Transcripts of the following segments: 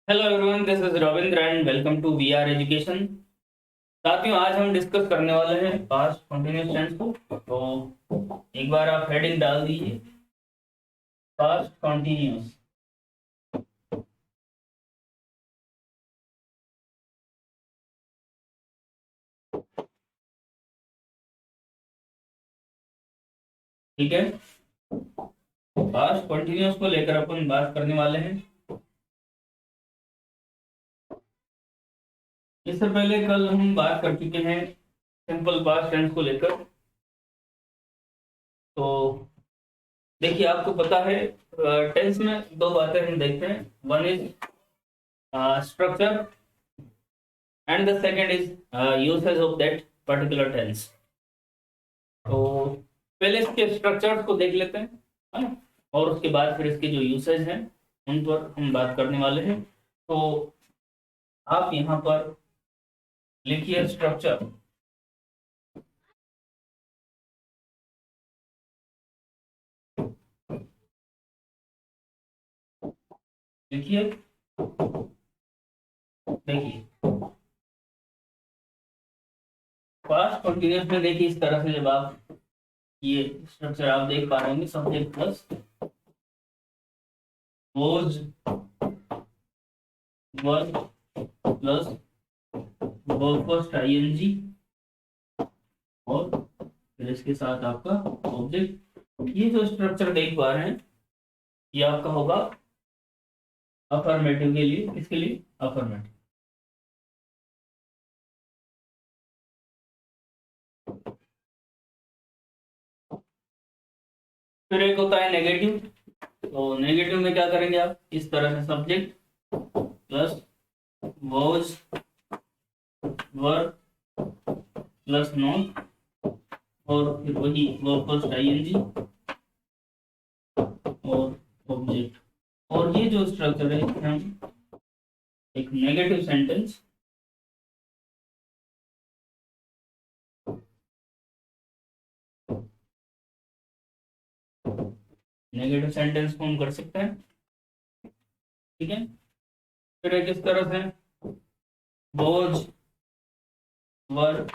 Hello everyone, this is Ravindra and welcome to we are education. साथियों, आज हम discuss करने वाले हैं पास्ट कंटिन्यूअस टेंस को। तो एक बार आप हेडिंग डाल दीजिए, पास्ट कंटिन्यूअस। ठीक है, पास्ट कंटिन्यूअस को लेकर अपन बात करने वाले हैं। इससे पहले कल हम बात कर चुके हैं सिंपल पास्ट टेंस को लेकर। तो देखिए, आपको पता है टेंस में दो बातें हम देखते हैं। One is structure and the second is usage of that particular tense. तो पहले इसके स्ट्रक्चर्स को देख लेते हैं, है ना। और उसके बाद फिर इसके जो यूसेज हैं उन पर हम बात करने वाले हैं। तो आप यहाँ पर लिखिए स्ट्रक्चर। लिखिए, देखिए पास्ट कंटिन्यूअस में देखिए इस तरह से जब आप ये स्ट्रक्चर आप देख पा रहे होंगे, subject plus was, verb plus verb first ING, और फिर इसके साथ आपका ऑब्जेक्ट। ये जो स्ट्रक्चर देख पा रहे हैं ये आपका होगा अफर्मेटिव के लिए। किसके लिए? अफर्मेटिव। फिर एक होता है नेगेटिव। तो नेगेटिव में क्या करेंगे आप? इस तरह से subject plus was, verb plus non, और फिर वही वर्ब फर्स्ट आईएनजी और ऑब्जेक्ट। और ये जो स्ट्रक्चर है इसमें हम एक negative sentence, negative sentence form कर सकते हैं। ठीक है, फिर एक इस तरह से was, verb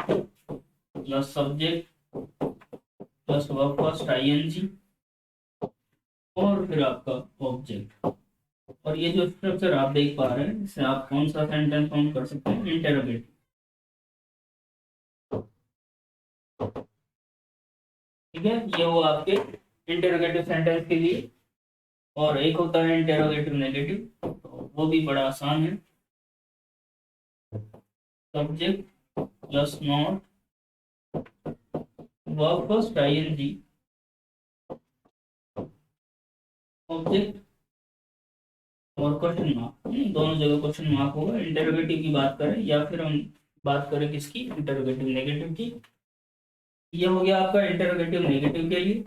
plus subject plus verb first ING और फिर आपका ऑब्जेक्ट। और ये जो स्ट्रक्चर आप देख पा रहे हैं इससे आप कौन सा सेंटेंस फॉर्म कर सकते हैं? इंटेरोगेटिव। ठीक है, ये वो आपके इंटेरोगेटिव सेंटेंस के लिए। और एक होता है इंटेरोगेटिव नेगेटिव, तो वो भी बड़ा आसान है। Subject plus not, verb first ING, object और क्वेश्चन मार्क। दोनों जगह क्वेश्चन मार्क होगा। इंटेरोगेटिव की बात करें या फिर हम बात करें किसकी? इंटेरोगेटिव नेगेटिव की। ये हो गया आपका इंटेरोगेटिव नेगेटिव के लिए।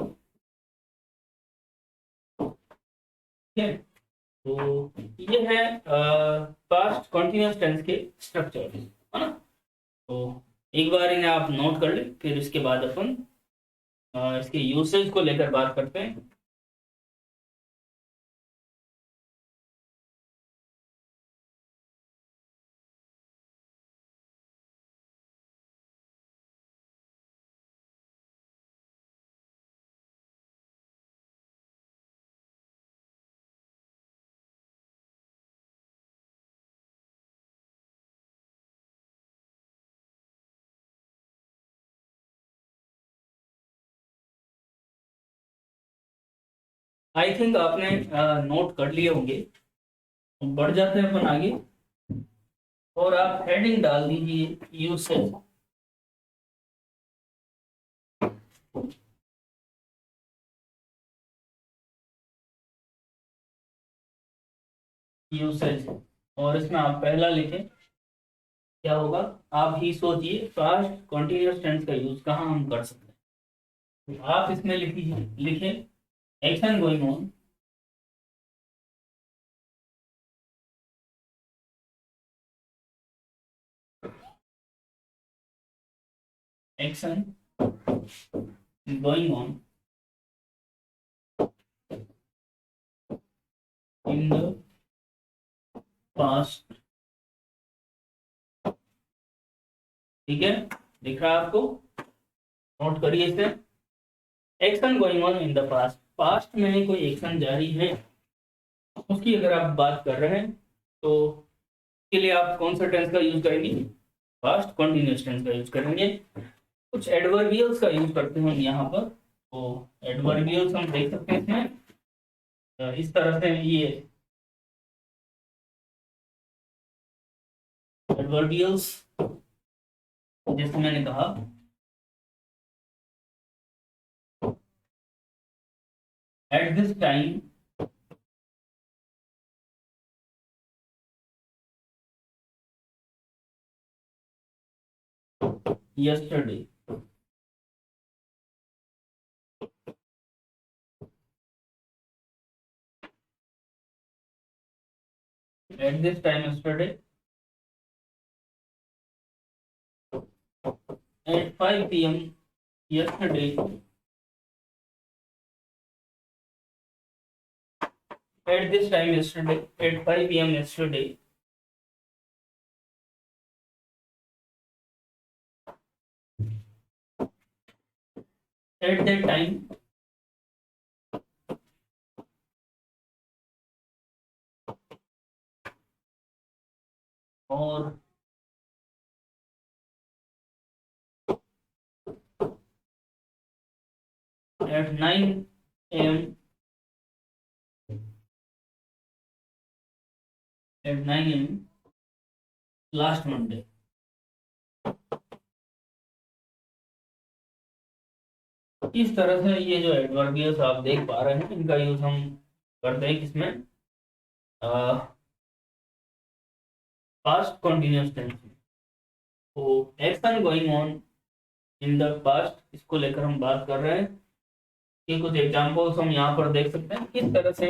ठीक है, तो ये है पास्ट कंटिन्यूअस टेंस के स्ट्रक्चर, है ना। तो एक बार इन्हें आप नोट कर ले, फिर इसके बाद अपन इसके यूसेज को लेकर बात करते हैं। आई थिंक आपने नोट कर लिए होंगे। बढ़ जाते हैं अपन आगे, और आप हेडिंग डाल दीजिए यूसेज। यूसेज, और इसमें आप पहला लिखें। क्या होगा? आप ही सोचिए, पास्ट कंटिन्यूअस टेंस का यूज कहाँ हम कर सकते हैं। तो आप इसमें लिखिए, लिखें action going on, action going on in the past, ठीक है, दिख रहा है आपको, नोट करिए इसे। Action going on in the past, past में कोई एक्शन जारी है उसकी अगर आप बात कर रहे हैं तो के लिए आप कौन सा टेंस का यूज करेंगे, पास्ट कंटिन्यूअस टेंस का यूज करेंगे। कुछ एडवर्बियल्स का यूज करते हैं यहाँ पर, तो एडवर्बियल्स हम देख सकते हैं इस तरह से। ये एडवर्बियल्स जैसे मैंने कहा, eight this time, yesterday, at this time yesterday, at 5 p.m. yesterday, at this time yesterday, at 5 p.m. yesterday, at that time, और at 9 a.m. at 9 a.m. last Monday। इस तरह से ये जो एडवर्बियल्स आप देख पा रहे हैं इनका यूज हम करते हैं किसमें, पास्ट कंटिन्यूअस टेंस में। तो action going on in the past, इसको लेकर हम बात कर रहे हैं कि कुछ एग्जांपल्स हम यहाँ पर देख सकते हैं किस तरह से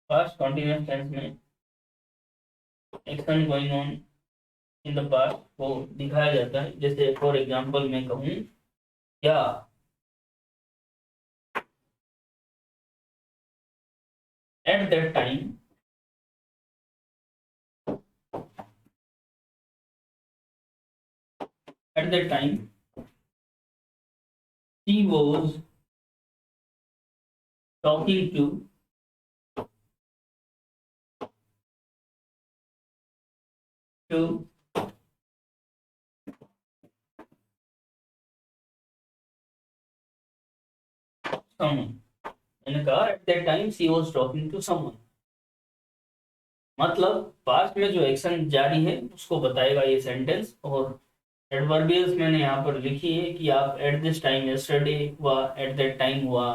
पास्ट कंटिन्यूअस टेंस में action going on in the past को दिखाया जाता है। जैसे फॉर एग्जांपल मैं कहूँ क्या, eight that time, at that time he was talking to someone। मैंने कहा at that time she was talking to someone, मतलब पास्ट में जो एक्शन जारी है उसको बताएगा ये सेंटेंस। और एडवर्बियल्स मैंने यहाँ पर लिखी है कि आप एट दिस टाइम यस्टरडे हुआ, एट दैट टाइम हुआ,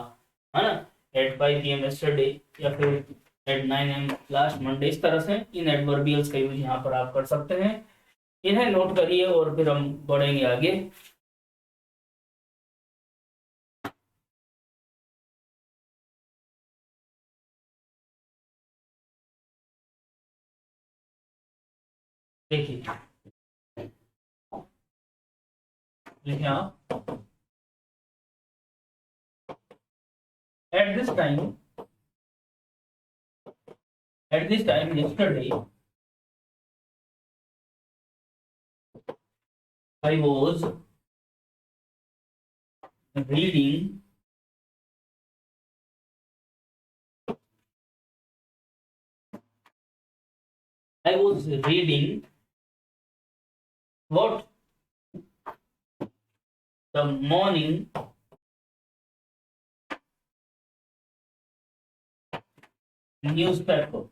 है ना, एट 5 p.m. यस्टरडे, या फिर एट 9 a.m. Last Monday. इस तरह से इन एडवर्बियल्स का यूज यहाँ पर आप कर सकते हैं। इन्हें नोट करिए और फिर हम बढ़ेंगे आगे। देखिए, लिखें आप, eight this time, eight this time yesterday I was reading I was reading what, the morning newspaper,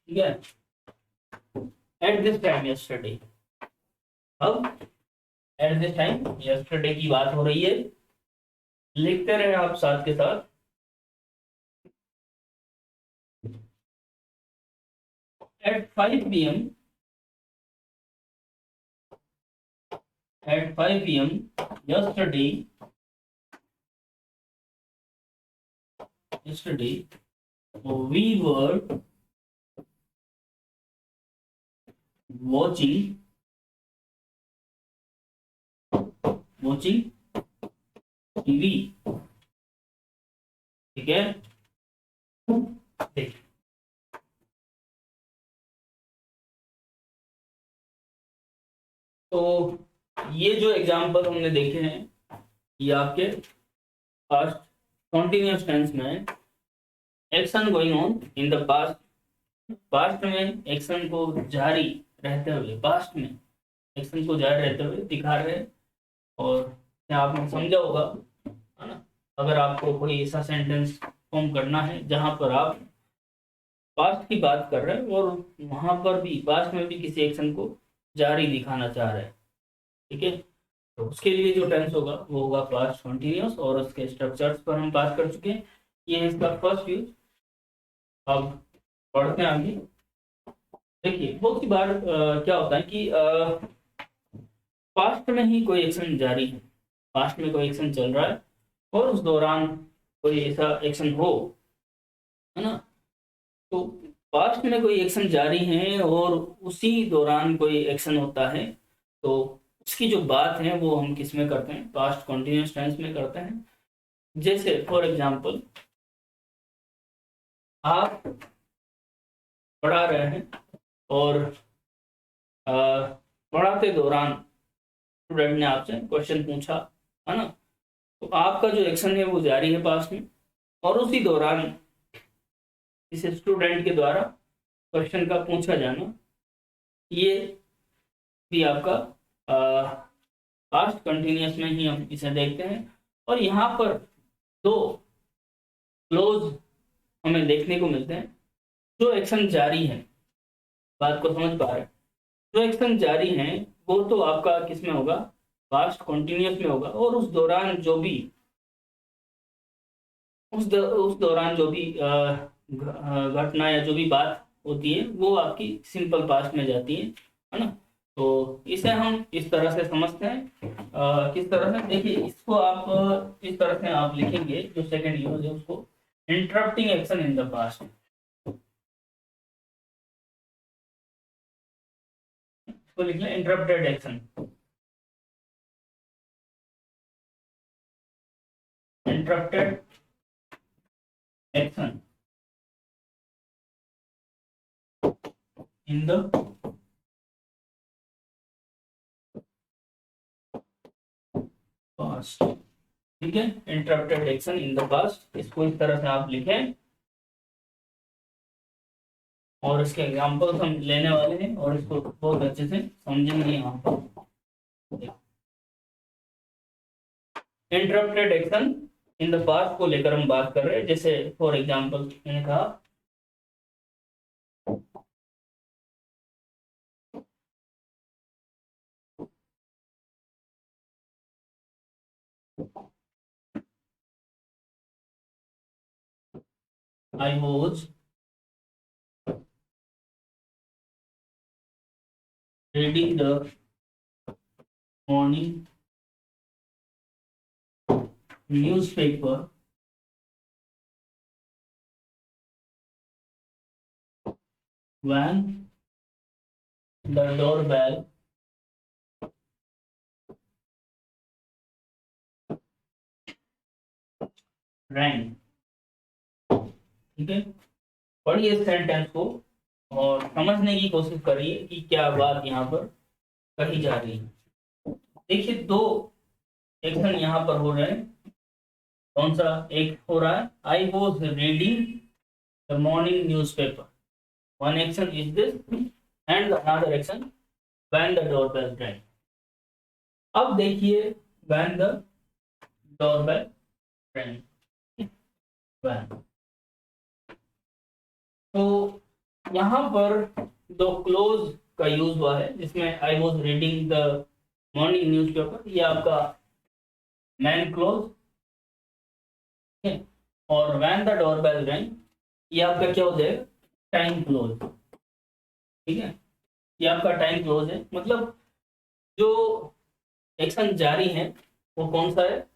ठीक है, एट दिस टाइम yesterday। अब एट दिस टाइम yesterday की बात हो रही है, लिखते रहे आप साथ के साथ। At 5 p.m. at 5 p.m. yesterday we were watching TV। ठीक है, देखिए तो ये जो एग्जाम्पल हमने देखे हैं ये आपके पास्ट कॉन्टिन्यूअस टेंस में action going on in the past, past में एक्शन को जारी रहते हुए, पास्ट में एक्शन को जारी रहते हुए दिखा रहे हैं। और क्या आपने समझा होगा, है ना, अगर आपको कोई ऐसा सेंटेंस फॉर्म करना है जहां पर आप पास्ट की बात कर रहे हैं और वहां पर भी पास्ट में भी किसी एक्शन को जारी दिखाना चाह रहे हैं, ठीक है, तो उसके लिए जो टेंस होगा वो होगा पास्ट कंटिन्यूअस। और उसके स्ट्रक्चर्स पर हम बात कर चुके हैं, ये है इसका फर्स्ट यूज। अब पढ़ते हैं आगे। देखिए बहुत सी बार क्या होता है कि पास्ट में ही कोई एक्शन जारी है, पास्ट में कोई एक्शन चल रहा है और उस दौरान कोई ऐसा एक्शन हो, है ना, तो पास्ट में कोई एक्शन जारी है और उसी दौरान कोई एक्शन होता है, तो उसकी जो बात है वो हम किस में करते हैं, पास्ट कॉन्टिन्यूअस टेंस में करते हैं। जैसे फॉर एग्जांपल आप पढ़ा रहे हैं और पढ़ाते दौरान स्टूडेंट ने आपसे क्वेश्चन पूछा, है ना, तो आपका जो एक्शन है वो जारी है पास्ट में, और उसी दौरान इस स्टूडेंट के द्वारा क्वेश्चन का पूछा जाना, ये भी आपका पास्ट कंटिन्यूअस में ही हम इसे देखते हैं। और यहाँ पर दो क्लोज हमें देखने को मिलते हैं। जो एक्शन जारी है, बात को समझ पा रहे हैं, जो एक्शन जारी है वो तो आपका किस में होगा, पास्ट कंटिन्यूअस में होगा, और उस दौरान जो भी उस दौरान जो भी घटना या जो भी बात होती है वो आपकी सिंपल पास्ट में जाती है ना। तो इसे हम इस तरह से समझते हैं, किस तरह से, देखिए इसको आप इस तरह से आप लिखेंगे, जो सेकंड यूज है उसको interrupting action in the past, इसको लिख लें interrupted action, interrupted action in the past, ठीक है, interrupted action in the past, इसको इस तरह से आप लिखें। और इसके एग्जांपल्स हम लेने वाले हैं और इसको बहुत अच्छे से समझेंगे। यहाँ पर interrupted action in the past को लेकर हम बात कर रहे हैं। जैसे फॉर एग्जांपल मैंने कहा I was reading the morning newspaper when the doorbell rang, ठीक है। पढ़िए इस सेंटेंस को और समझने की कोशिश करिए कि क्या बात यहाँ पर कही जा रही है। देखिए दो एक्शन यहाँ पर हो रहे हैं, कौन सा एक हो रहा है, I was reading the morning newspaper, one action is this and another action when the doorbell wrong. अब देखिए when the doorbell wrong, when, तो यहाँ पर दो क्लोज का यूज हुआ है जिसमें I was reading the morning newspaper, ये आपका मैन क्लोज, और व्हेन द डोरबेल रैंग ये आपका क्या हो जाएगा, टाइम क्लोज, ठीक है, ये आपका टाइम क्लोज है। मतलब जो एक्शन जारी है वो कौन सा है,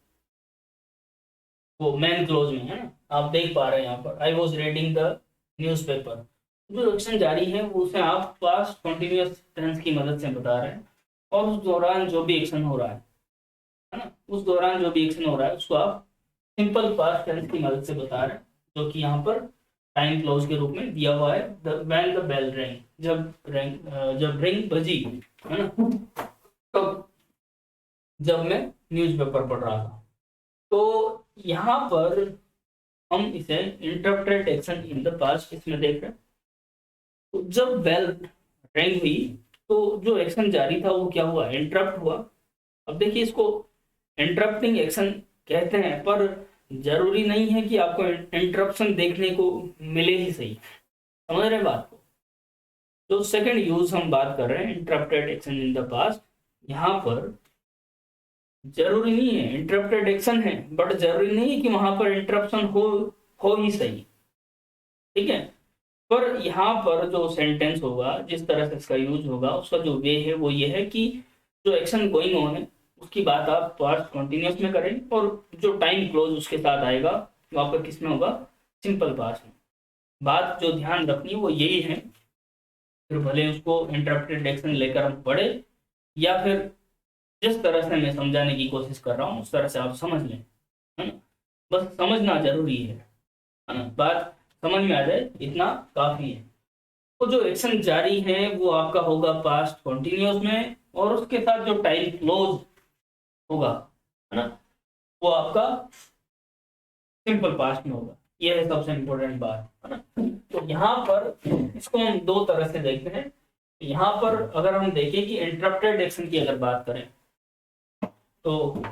वो मैन क्लोज में है ना, आप देख पा रहे हैं यहाँ पर I was reading the newspaper. जो एक्शन जारी है वो उसे आप पास्ट कंटिन्यूअस टेंस की मदद से बता रहे हैं, और उस दौरान जो भी एक्शन हो रहा है ना, उस दौरान जो भी एक्शन हो रहा है उसको आप सिंपल पास्ट टेंस की मदद से बता रहे हैं, जो कि यहाँ पर टाइम क्लोज के रूप में दिया हुआ है। व्हेन द बेल रिंग, जब रिंग बजी, है ना, तो जब मैं न्यूज़पेपर पढ़ रहा था। तो यहाँ पर हम इसे interpret action in the past इसमें देख रहे हैं। तो जब बेल रिंग हुई तो जो एक्शन जारी था वो क्या हुआ, इंटरप्ट हुआ। अब देखिए, इसको इंटरप्टिंग एक्शन कहते हैं, पर जरूरी नहीं है कि आपको इंटरप्शन देखने को मिले ही सही। समझ रहे हैं बात को? जो सेकंड यूज हम बात कर रहे हैं, interrupted action in the past, यहाँ पर जरूरी नहीं है, इंटरप्टेड एक्शन है, बट जरूरी नहीं है कि वहां पर इंटरप्शन हो ही सही। ठीक है, पर यहाँ पर जो सेंटेंस होगा, जिस तरह से इसका यूज होगा, उसका जो वे है वो ये है कि जो एक्शन गोइंग ऑन है उसकी बात आप पास्ट कंटिन्यूअस में करें, और जो टाइम क्लोज उसके साथ आएगा वो आपका किस में होगा, सिंपल पास्ट में। बात जो ध्यान रखनी है वो यही है। फिर भले उसको इंटरप्टेड एक्शन लेकर हम पढ़े, या फिर जिस तरह से मैं समझाने की कोशिश कर रहा हूँ उस तरह से आप समझ लें, है ना। बस समझना जरूरी है ना, बात समझ में आ जाए इतना काफी है। तो जो एक्शन जारी है वो आपका होगा पास्ट कंटिन्यूअस में, और उसके साथ जो टाइम क्लोज होगा, है ना, वो आपका सिंपल पास्ट में होगा। ये है सबसे इंपॉर्टेंट बात, है ना। तो यहाँ पर इसको हम दो तरह से देखते हैं। यहाँ पर अगर हम देखें कि इंटरप्टेड एक्शन की अगर बात करें, तो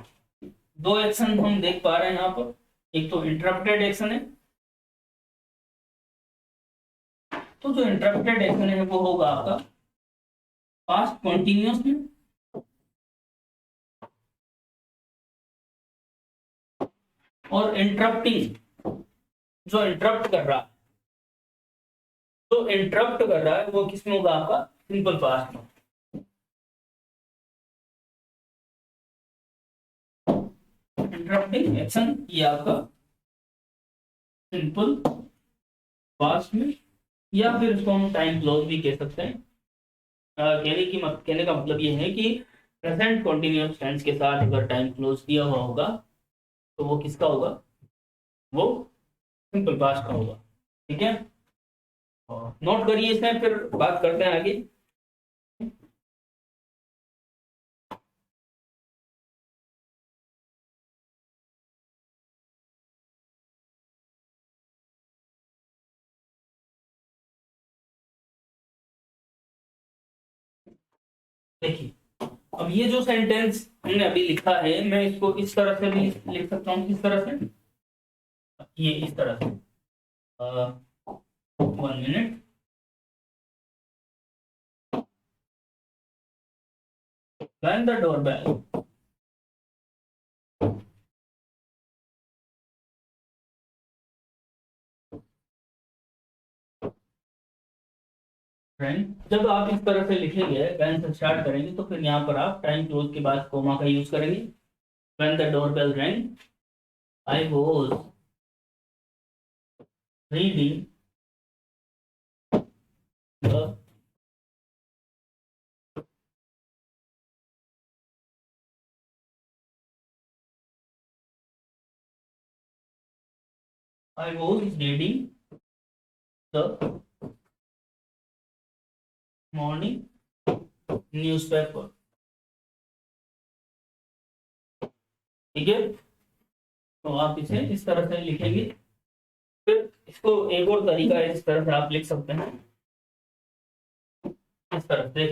दो एक्शन हम देख पा रहे हैं यहाँ पर। एक तो इंटरप्टेड एक्शन है, तो जो इंटरप्टेड एक्शन है वो होगा आपका पास्ट कंटिन्यूअस में, और इंटरप्टिंग, जो इंटरप्ट कर रहा है, जो इंटरप्ट कर रहा है वो किसमें होगा, आपका सिंपल पास्ट में। इंटरप्टिंग एक्शन ये आपका सिंपल पास्ट में, या फिर इसको हम टाइम क्लोज भी कह सकते हैं। कहने का मतलब ये है कि प्रेजेंट कंटिन्यूअस टेंस के साथ अगर टाइम क्लोज दिया हुआ होगा तो वो किसका होगा, वो सिंपल पास्ट का होगा। ठीक है, और नोट करिए इसमें, फिर बात करते हैं आगे। देखिए, अब ये जो सेंटेंस हमने अभी लिखा है, मैं इसको इस तरह से भी लिख सकता हूँ। किस तरह से, ये इस तरह से, 1 minute. When the doorbell rang, जब आप इस तरह से लिखेंगे, when से स्टार्ट करेंगे, तो फिर यहाँ पर आप टाइम क्लोज के बाद कोमा का यूज करेंगे। When the doorbell rang, I was reading the I was reading the morning newspaper। ठीक है, तो आप इसे इस तरह से लिखेंगे। फिर इसको एक और तरीका है, इस तरह से आप लिख सकते हैं, इस तरह से।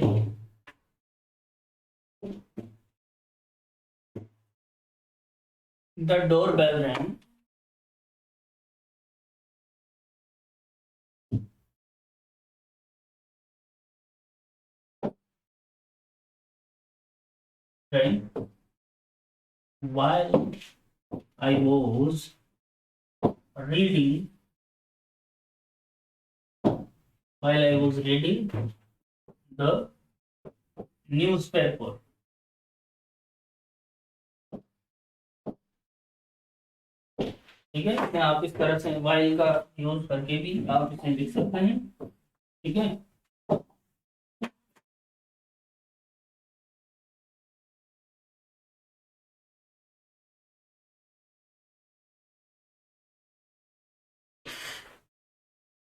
The doorbell rang, while I was reading, while I was reading the newspaper। ठीक है, इसमें आप इस तरह से while का यूज करके भी आप इसे लिख सकते हैं। ठीक है,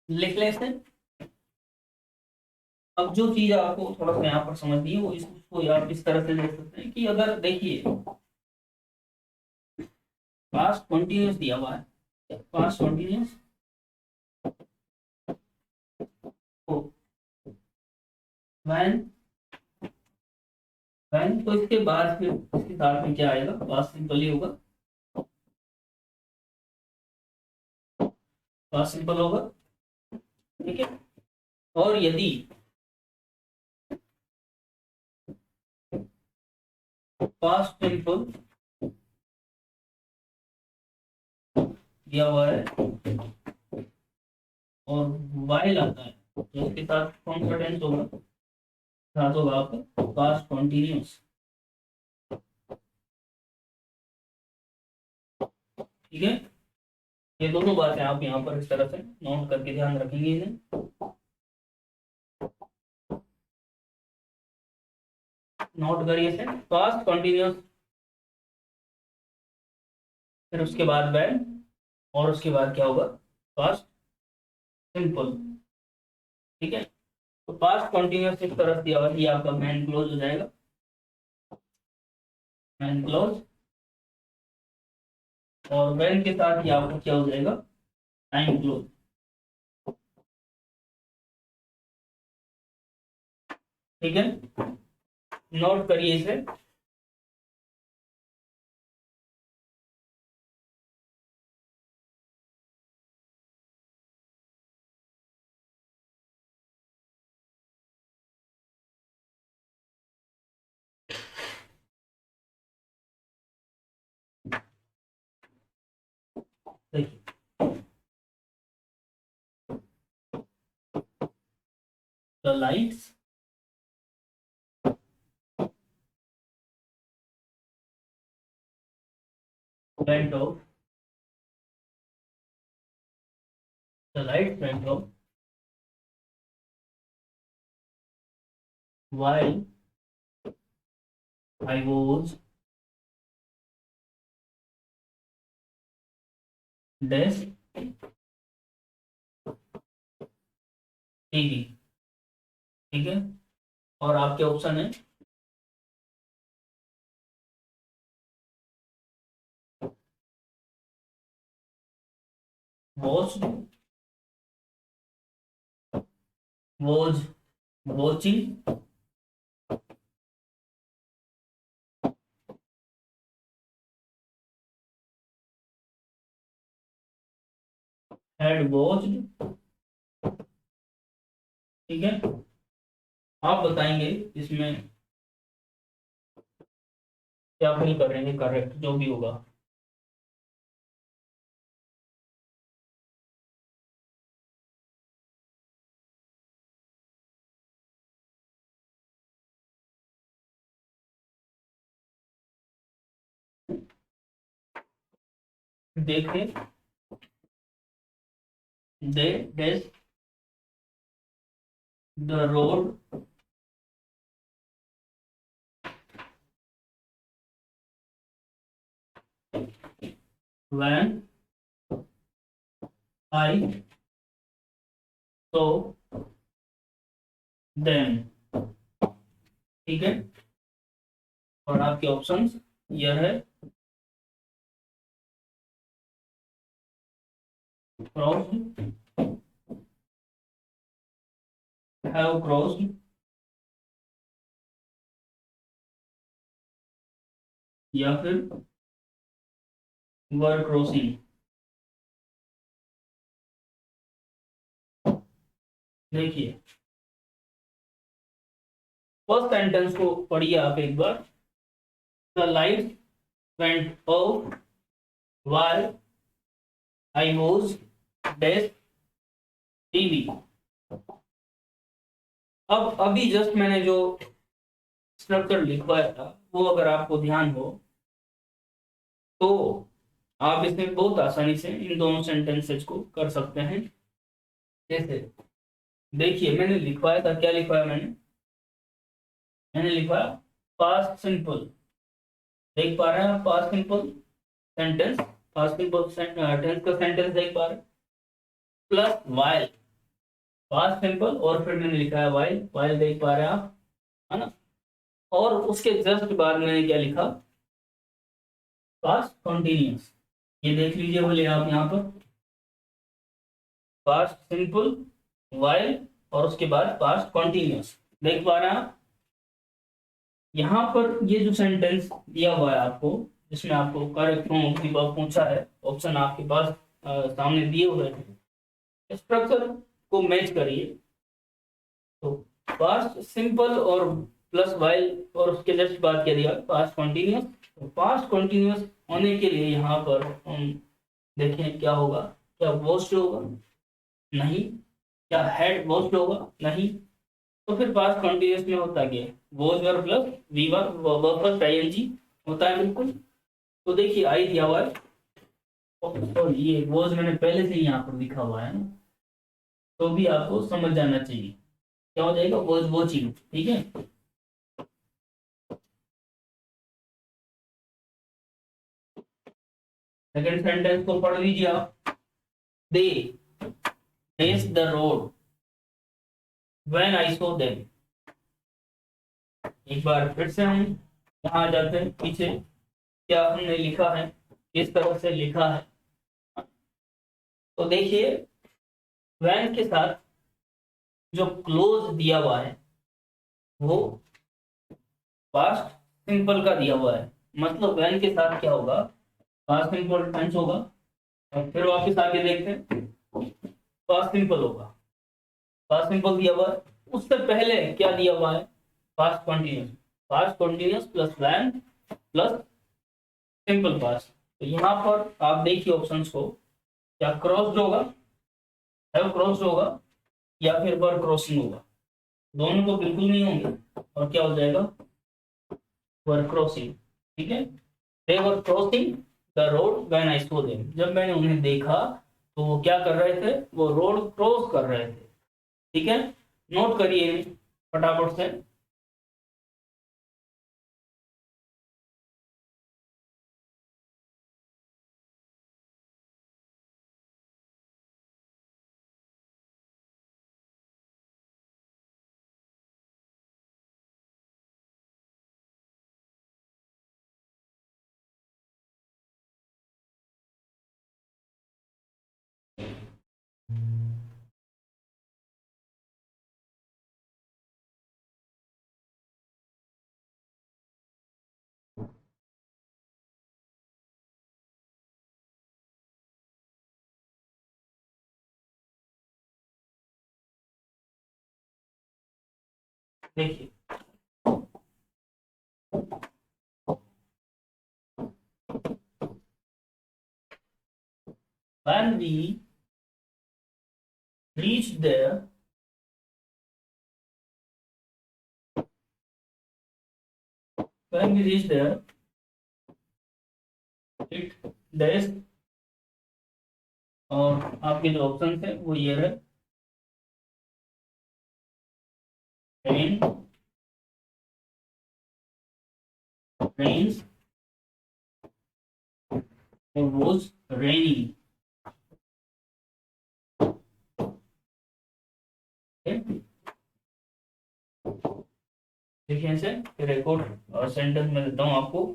लिख लेते हैं। अब जो चीज आपको थोड़ा सा यहाँ पर समझनी है वो इसको आप इस तरह से देख सकते हैं कि अगर देखिए पास्ट कंटिन्यूअस दिया हुआ है, पास्ट कंटिन्यूअस व्हेन व्हेन, तो इसके बाद फिर इसके साथ में क्या आएगा, पास्ट सिंपल ही होगा, पास्ट सिंपल होगा। ठीक है, और यदि पास्ट सिंपल दिया हुआ है और वाइल आता है तो इसके साथ कौन सा टेंस होगा, साथ होगा आपका पास्ट कंटिन्यूअस। ठीक है, ये दोनों बातें आप यहाँ पर इस तरह से नोट करके ध्यान रखेंगे इन्हें, नोट करिए से पास्ट कंटिन्यूअस, फिर उसके बाद वेल, और उसके बाद क्या होगा, पास्ट सिंपल। ठीक है, तो पास्ट कंटिन्यूअस इस तरह दिया हुआ है, ये आपका मेन क्लोज हो जाएगा, मेन क्लोज, और वेल के साथ ही आपका क्या हो जाएगा, टाइम क्लोज। ठीक है, नोट करिए इसे। देखिए the lights went off, the lights went off while I was desk TV. ठीक है, और आपके ऑप्शन है watched, was watching, had watched। ठीक है, आप बताएंगे इसमें क्या फिल करेंगे, करेक्ट जो भी होगा। देखें, they dash the road when I saw them। ठीक है, और आपके ऑप्शंस यह है crossed, have crossed, या फिर वर क्रॉसिंग। देखिए फर्स्ट सेंटेंस को पढ़िए आप एक बार, the light went off while I was desk TV. अब अभी जस्ट मैंने जो स्ट्रक्चर लिखवाया था वो अगर आपको ध्यान हो तो आप इसमें बहुत आसानी से इन दोनों सेंटेंसेस को कर सकते हैं। जैसे देखिए मैंने लिखवाया था, क्या लिखवाया मैंने लिखवाया पास्ट सिंपल, देख पा रहे हैं past simple sentence, past simple tense का सेंटेंस देख पा रहे हैं, प्लस वाइल। पास्ट सिंपल और फिर मैंने लिखा है वाइल, वाइल देख पा रहे हैं आप, है ना। और उसके जस्ट बाद मैंने क्या लिखा, पास्ट कंटिन्यूअस। ये देख लीजिए बोले आप यहाँ पर, पास्ट सिंपल, वाइल, और उसके बाद पास्ट कंटिन्यूअस। देख पा रहे हैं आप यहाँ पर ये जो सेंटेंस दिया हुआ है आपको, जिसमें आपको करेक्ट फॉर्म पूछा है, ऑप्शन आपके पास सामने दिए हुए हैं, स्ट्रक्चर को मैच करिए। तो पास्ट सिंपल और प्लस वाइल, और उसके जस्ट बाद क्या दिया, पास्ट कंटिन्यूअस। तो पास्ट कंटिन्यूअस होने के लिए यहाँ पर हम देखें क्या होगा, क्या वॉश्ड होगा, नहीं। क्या हैड वॉश्ड होगा, नहीं। तो फिर पास्ट कंटिन्यूअस में होता क्या है, was were plus V were, verb first ING होता है बिल्कुल। तो देखिए आई दिया हुआ है, और ये वॉज मैंने पहले से ही यहाँ पर लिखा हुआ है ना, तो भी आपको समझ जाना चाहिए क्या हो जाएगा, वो चीज, ठीक है। सेकंड सेंटेंस को पढ़ लीजिए आप। They face the road when I so them. एक बार फिर से हम यहाँ आ जाते हैं पीछे, क्या हमने लिखा है, किस तरह से लिखा है। तो देखिए व्हेन के साथ जो क्लोज दिया हुआ है वो पास्ट सिंपल का दिया हुआ है, मतलब व्हेन के साथ क्या होगा, पास्ट सिंपल टेंस होगा। और फिर वापस आगे देखते हैं, पास्ट सिंपल होगा, पास्ट सिंपल दिया हुआ है, उससे पहले क्या दिया हुआ है, past continuous. Past continuous plus when plus simple past. तो यहाँ पर आप देखिए ऑप्शंस को, क्या क्रॉस्ड होगा, हैव क्रॉस्ड होगा, या फिर वर क्रॉसिंग होगा। दोनों तो बिल्कुल नहीं होंगे, और क्या हो जाएगा, वर क्रॉसिंग, ठीक है। They were crossing the road when I saw them, जब मैंने उन्हें देखा तो वो क्या कर रहे थे, वो रोड क्रॉस कर रहे थे, ठीक है। नोट करिए फटाफट से। देखिए when we reached there, when we reached there it dash, और आपके जो ऑप्शन थे वो ये है, rain, rains, और was rainy, देखिए ऐसे। फिर एक और सेंटेंस में देता हूँ आपको,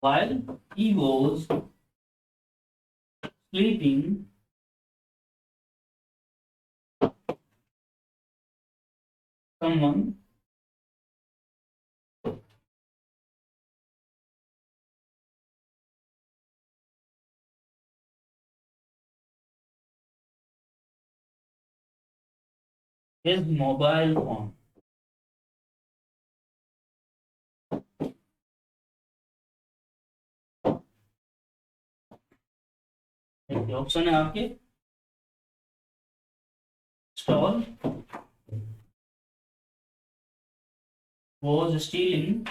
while he was sleeping someone his mobile phone। Option है आपके, स्टॉल, was stealing,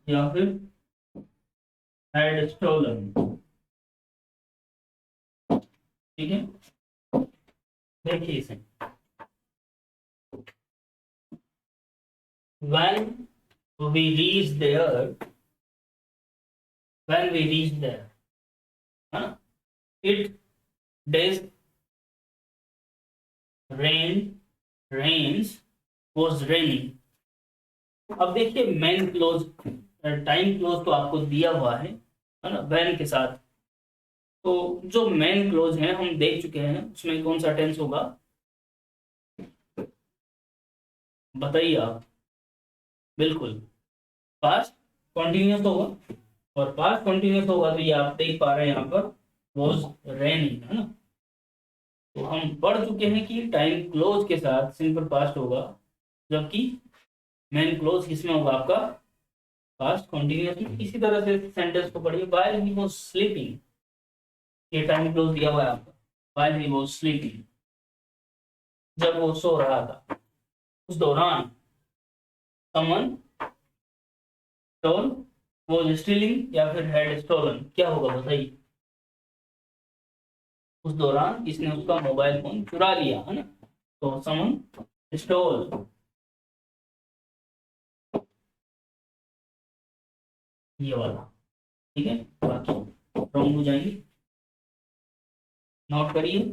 या फिर had stolen, ठीक है। देखिए इसे, when we reach there, when we reach there, है ना, it days rain, rains, was raining। अब देखिए मेन क्लोज, टाइम क्लोज तो आपको दिया हुआ है ना, when के साथ। तो जो मेन क्लोज है हम देख चुके हैं, उसमें कौन सा टेंस होगा बताइए आप। बिल्कुल पास्ट कॉन्टिन्यूस होगा, और पास्ट कॉन्टिन्यूस होगा तो ये आप देख पा रहे हैं यहाँ पर वॉज रेनिंग, है ना। तो हम पढ़ चुके हैं कि टाइम क्लोज के साथ सिंपल पास्ट होगा, जबकि मेन क्लोज किसमें होगा आपका पास्ट कॉन्टिन्यूस में। इसी तरह से सेंटेंस को पढ़िए, व्हाइल ही वाज स्लीपिंग, ये टाइम क्लोज दिया हुआ है आपका, व्हाइल ही वाज स्लीपिंग, जब वो सो रहा था, उस दौरान। समवन स्टोल, वाज स्टीलिंग या फिर हैड स्टोलन, क्या होगा बताइए। उस दौरान किसने उसका मोबाइल फोन चुरा लिया, है ना। तो समवन स्टोल, ये वाला, ठीक है। बाकी रॉन्ग हो जाएंगे, नोट करिए।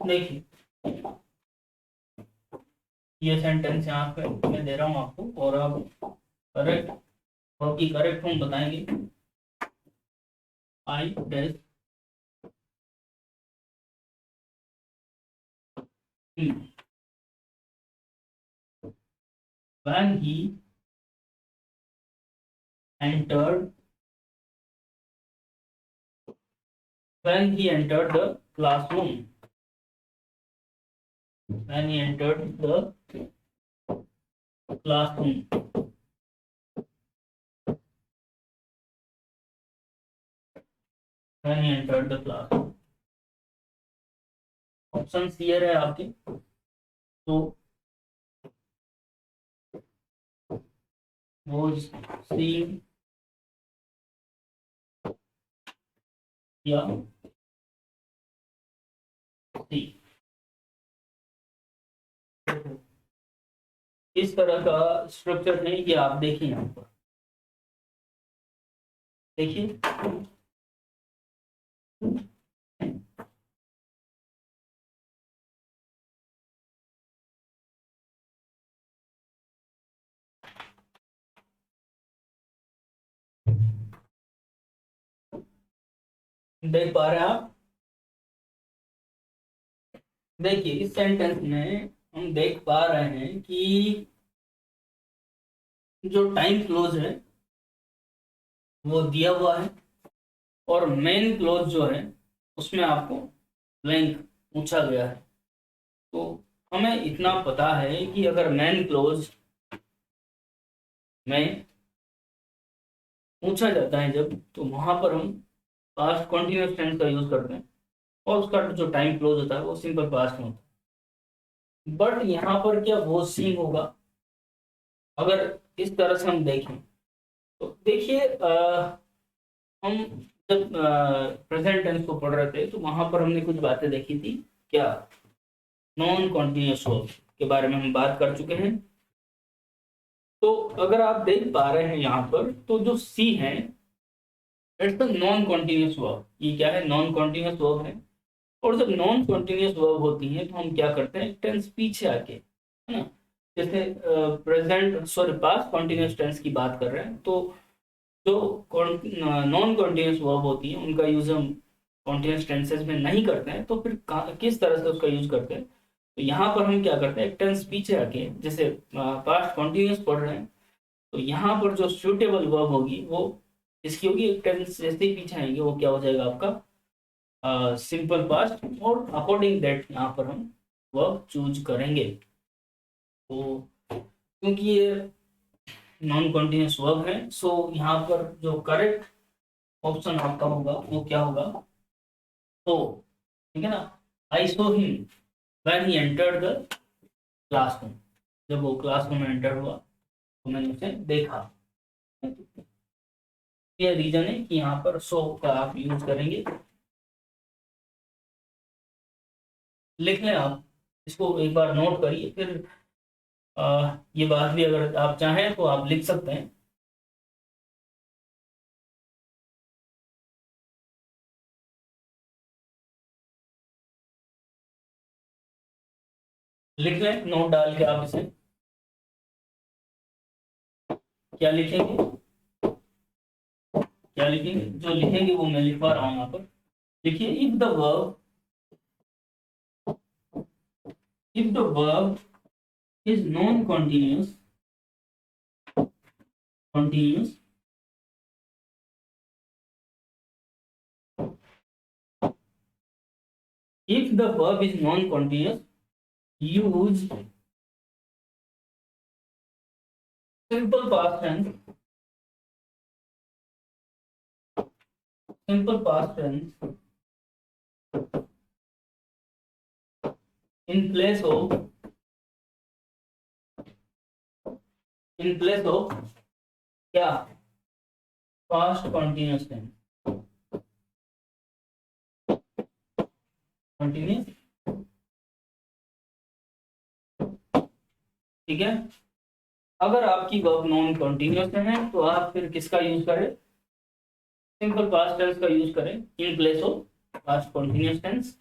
देखिए ये सेंटेंस यहाँ पे मैं दे रहा हूँ आपको, और आप करेक्ट की करेक्ट फॉर्म बताएंगे। I dash when entered he entered the classroom, when he entered the classroom, when he entered the classroom। Option clear है आपके, तो was seen या सी। इस तरह का स्ट्रक्चर है, ये आप देखिए यहाँ पर, देखिए देख पा रहे हैं आप। देखिए इस सेंटेंस में हम देख पा रहे हैं कि जो टाइम क्लोज है वो दिया हुआ है, और मेन क्लोज जो है उसमें आपको ब्लैंक पूछा गया है। तो हमें इतना पता है कि अगर मेन क्लोज में पूछा जाता है जब, तो वहां पर हम पास्ट कॉन्टिन्यूस टेंस का यूज करते हैं, और उसका जो टाइम क्लोज होता है वो सिंपल पास्ट में होता है। बट यहाँ पर क्या वो सीन होगा, अगर इस तरह से हम देखें तो देखिए हम जब प्रेजेंट टेंस को पढ़ रहे थे तो वहां पर हमने कुछ बातें देखी थी, क्या नॉन कॉन्टिन्यूस वर्ब के बारे में हम बात कर चुके हैं। तो अगर आप देख पा रहे हैं यहाँ पर, तो जो सी है it's the non continuous verb. ये क्या है? नॉन कॉन्टिन्यूस वर्ब है। और जब नॉन कॉन्टिन्यूस वर्ब होती है तो हम क्या करते हैं, टेंस पीछे आके, है ना, जैसे present sorry past continuous tense की बात कर रहे हैं, तो जो नॉन कॉन्टिन्यूस वर्ब होती है उनका यूज हम कॉन्टिन्यूस टेंसेस में नहीं करते हैं, तो फिर किस तरह से उसका यूज करते हैं? तो यहाँ पर हम क्या करते हैं, एक टेंस पीछे आके, जैसे पास्ट कॉन्टिन्यूस पढ़ रहे हैं, तो यहाँ पर जो सूटेबल वर्ब होगी वो इसकी होगी, एक टेंस जैसे ही पीछे आएंगे वो क्या हो जाएगा आपका सिंपल पास्ट, और अकॉर्डिंग दैट यहाँ पर हम वर्ब चूज करेंगे। तो क्योंकि ये नॉन कॉन्टिन्यूस वर्ब है, सो यहाँ पर जो करेक्ट ऑप्शन आपका होगा वो क्या होगा? तो ठीक है ना, I saw him when he entered the classroom. जब वो क्लासरूम में एंटर हुआ तो मैंने उसे देखा। ये रीजन है कि यहाँ पर सो का आप यूज करेंगे। लिख लें आप, इसको एक बार नोट करिए, फिर ये बात भी अगर आप चाहें तो आप लिख सकते हैं। लिख लें नोट डाल के आप इसे। क्या लिखेंगे? क्या लिखेंगे? जो लिखेंगे वो मैं लिखवा रहा हूँ यहाँ पर। देखिए, if the verb is non continuous if the verb is non continuous, use simple past tense, simple past tense in place of क्या? past continuous tense, continuous। ठीक है, अगर आपकी वर्ब नॉन कॉन्टिन्यूस है तो आप फिर किसका यूज करें? सिंपल पास्ट टेंस का यूज करें in place of past continuous tense.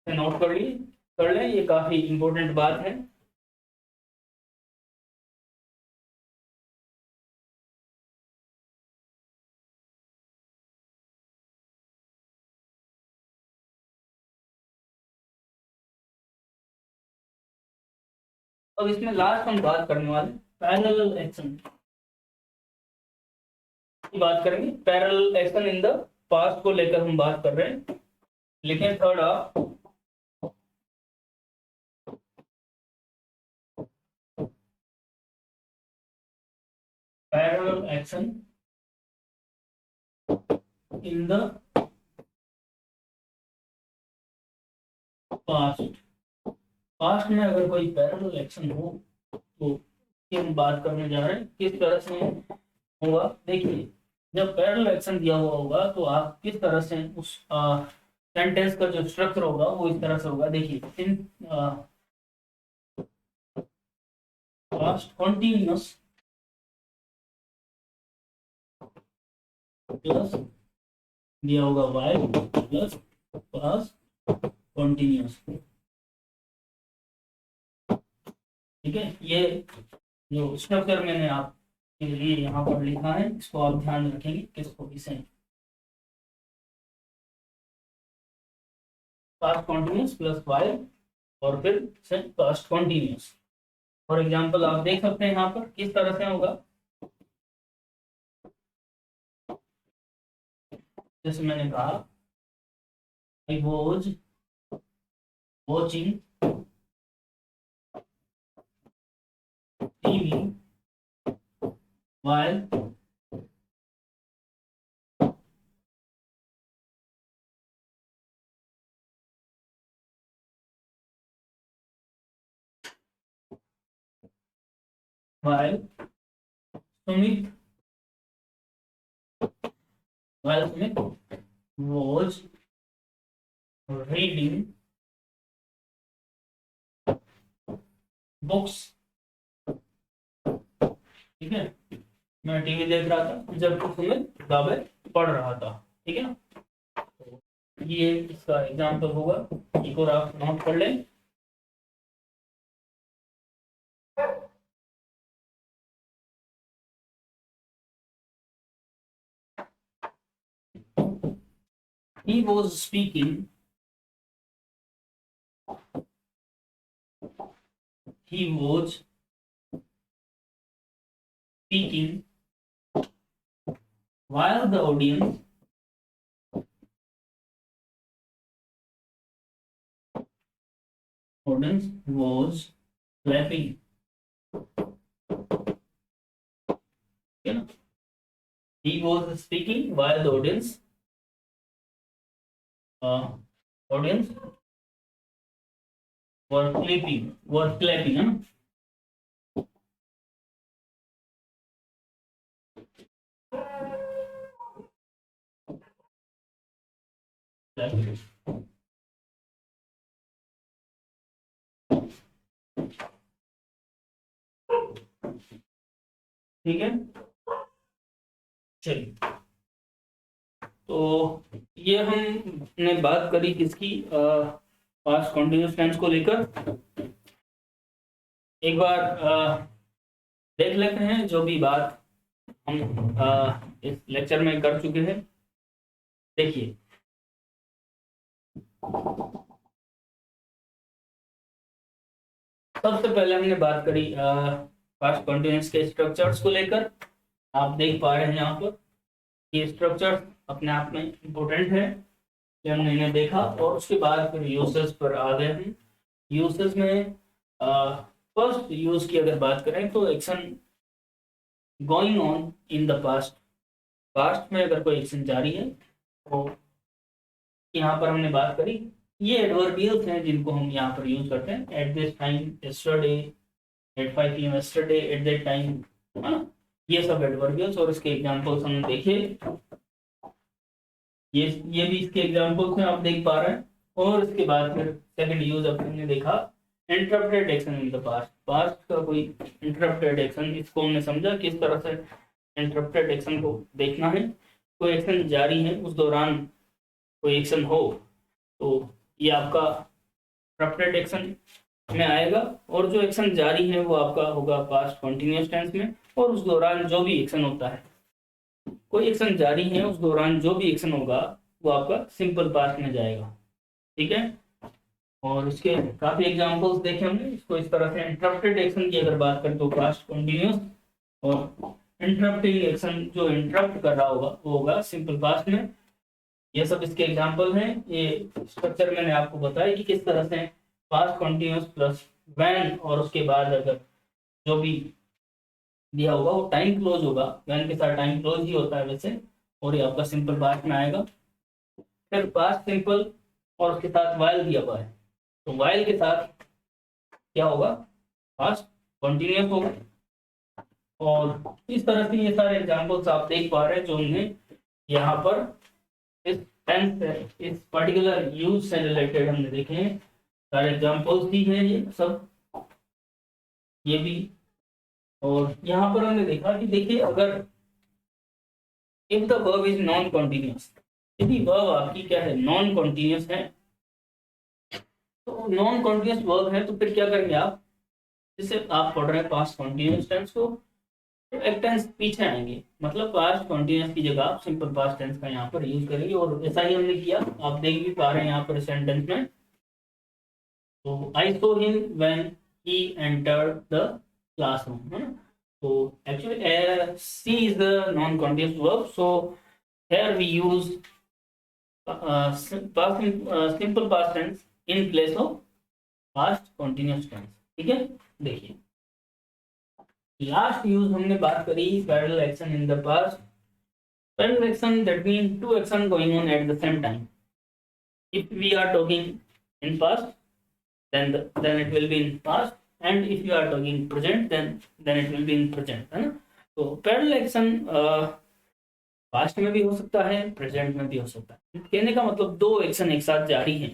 Note कर लें, ये काफी इंपॉर्टेंट बात है। अब इसमें लास्ट हम बात करने वाले पैरेलल एक्शन की बात करेंगे। Parallel action in the past को लेकर हम बात कर रहे हैं। लिखें third of parallel action in the past. Past में अगर कोई पैरेलल एक्शन हो तो ये हम बात करने जा रहे हैं, किस तरह से होगा। देखिए, जब पैरेलल एक्शन दिया हुआ होगा तो आप किस तरह से उस सेंटेंस का जो स्ट्रक्चर होगा वो इस तरह से होगा। देखिए, इन पास्ट कॉन्टिन्यूस प्लस दिया होगा वाइल प्लस पास्ट कॉन्टिन्यूस। ठीक है, ये जो स्ट्रक्चर मैंने आपके लिए यहाँ पर लिखा है इसको आप ध्यान रखेंगे किसको किसे। पास्ट कॉन्टिन्यूस प्लस वाइल और फिर से पास्ट कॉन्टिन्यूस। फॉर एग्जाम्पल आप देख सकते हैं यहाँ पर किस तरह से होगा। जैसे मैंने कहा, I was watching TV while while Sumit was reading books। ठीक है, मैं टीवी देख रहा था जब सुमित किताबें पढ़ रहा था, ठीक है ना। तो ये इसका एग्जाम्पल होगा, एक और आप नोट कर लें। He was speaking. He was speaking while the audience was clapping. You know, he was speaking while the audience were clapping, है ना। Clapping. ठीक है, चलिए। तो ये हमने बात करी किसकी, पास्ट कॉन्टिन्यूस टेंस को लेकर। एक बार देख लेते हैं जो भी बात हम इस लेक्चर में कर चुके हैं। देखिए, सबसे पहले हमने बात करी पास्ट कॉन्टिन्यूस के स्ट्रक्चर्स को लेकर। आप देख पा रहे हैं यहाँ पर ये स्ट्रक्चर अपने आप में इम्पोर्टेंट है कि हमने इन्हें देखा, और उसके बाद फिर यूसेस पर आ गए हैं। यूसेस में फर्स्ट यूज की अगर बात करें तो action going on in the past. Past में अगर कोई एक्शन जारी है तो यहाँ पर हमने बात करी, ये एडवर्बियल्स हैं जिनको हम यहाँ पर यूज करते हैं। At this time, yesterday, at 5 PM yesterday, at that time, है ना। ये सब एडवर्बियल्स और इसके एग्जांपल्स हम देखिए। ये भी इसके एग्जांपल्स हैं, आप देख पा रहे हैं। और इसके बाद फिर सेकंड यूज अब हमने देखा, interrupted action in the past. Past का कोई इंटरप्टेड एक्शन, इसको हमने समझा किस तरह से इंटरप्टेड एक्शन को देखना है। कोई एक्शन जारी है, उस दौरान कोई एक्शन हो तो ये आपका इंटरप्टेड एक्शन में आएगा, और जो एक्शन जारी है वो आपका होगा पास्ट कॉन्टिन्यूअस टेंस में। और उस दौरान जो भी एक्शन होता है, कोई एक्शन जारी है, उस दौरान जो भी एक्शन होगा वो आपका सिंपल पास्ट में जाएगा, ठीक है। और इसके काफी एग्जांपल्स देखे हमने। इसको इस तरह से इंटरप्टेड एक्शन की अगर बात करें तो पास्ट कॉन्टिन्यूअस, और इंटरप्टिंग एक्शन जो इंटरप्ट कर रहा होगा वो होगा सिंपल पास्ट में। ये सब इसके एग्जांपल हैं। ये स्ट्रक्चर मैंने आपको बताया कि किस तरह से पास्ट कॉन्टिन्यूअस प्लस व्हेन, और उसके बाद अगर जो भी दिया होगा वो टाइम क्लोज होगा। व्हेन के साथ टाइम क्लोज ही होता है वैसे, और ये आपका सिंपल पास्ट में आएगा। फिर पास्ट सिंपल और उसके साथ वाइल दिया हुआ है, तो वाइल के साथ क्या होगा, पास्ट कॉन्टिन्यूअस होगा। और इस तरह से ये सारे एग्जांपल्स आप देख पा रहे हैं जो हमने यहाँ पर इस टेंस से, इस पर्टिकुलर यूज से रिलेटेड हमने देखे हैं। सारे एग्जांपल्स ही हैं ये सब, ये भी। और यहाँ पर हमने देखा कि देखिए, अगर if the verb is non continuous, यदि वर्ब आपकी क्या है, नॉन कॉन्टिन्यूअस है, तो नॉन कॉन्टिन्यूअस वर्ब है तो फिर क्या करेंगे आप, जैसे आप पढ़ रहे हैं पास्ट कॉन्टिन्यूअस टेंस को, तो एक टेंस पीछे आएंगे, मतलब पास्ट कॉन्टिन्यूअस की जगह आप सिंपल पास्ट टेंस का यहाँ पर यूज करेंगे। और ऐसा ही हमने किया, आप देख भी पा रहे हैं यहाँ पर सेंटेंस में। तो I saw him when he entered the classroom, है ना। तो actually see is the non continuous verb, so here we use simple past tense in place of past continuous tense, ठीक है। देखिए, लास्ट यूज हमने बात करी parallel action in the past. Parallel action that mean two action going on at the same time. If we are talking in past then it will be in past, and if you are talking present then it will be in present, है ना। तो parallel action past में भी हो सकता है, present में भी हो सकता है। कहने का मतलब दो एक्शन एक साथ जारी हैं।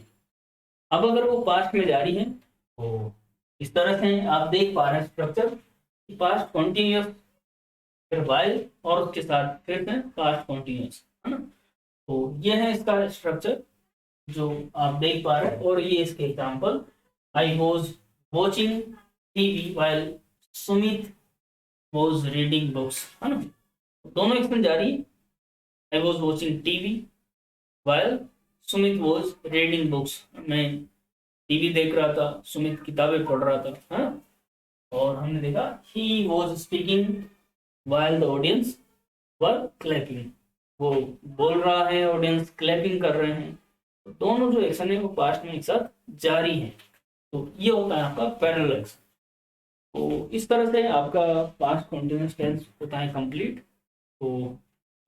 अब अगर वो पास्ट में जारी है तो इस तरह से आप देख पा रहे हैं स्ट्रक्चर, पास्ट कॉन्टिन्यूअस, फिर वाइल, और उसके साथ फिर से पास्ट कॉन्टिन्यूअस। है ना। तो ये है इसका स्ट्रक्चर जो आप देख पा रहे हैं, और ये इसके example, I was watching TV while Sumit was reading books, है ना। दोनों एक्शन जारी है। I was watching TV while Sumit was reading books, मैं टीवी देख रहा था, सुमित किताबें पढ़ रहा था, है ना। और हमने देखा he was speaking while the audience were clapping, वो बोल रहा है, ऑडियंस क्लैपिंग कर रहे हैं। तो दोनों जो एक्शन है वो पास्ट में एक साथ जारी है। तो ये होता है आपका पैरेलल एक्शन। तो इस तरह से आपका पास्ट कंटिन्यूअस टेंस होता है कंप्लीट। तो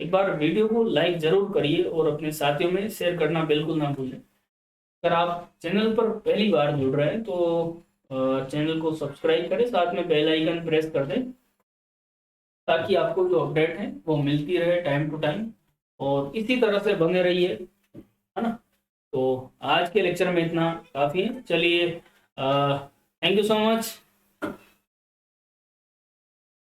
एक बार वीडियो को लाइक जरूर करिए और अपने साथियों में शेयर करना बिल्कुल ना भूलें। अगर आप चैनल पर पहली बार जुड़ रहे हैं तो चैनल को सब्सक्राइब करें, साथ में बेल आइकन प्रेस कर दें, ताकि आपको जो अपडेट है वो मिलती रहे टाइम टू टाइम, और इसी तरह से बने रहिए, है ना। तो आज के लेक्चर में इतना काफ़ी है। चलिए, थैंक यू सो मच।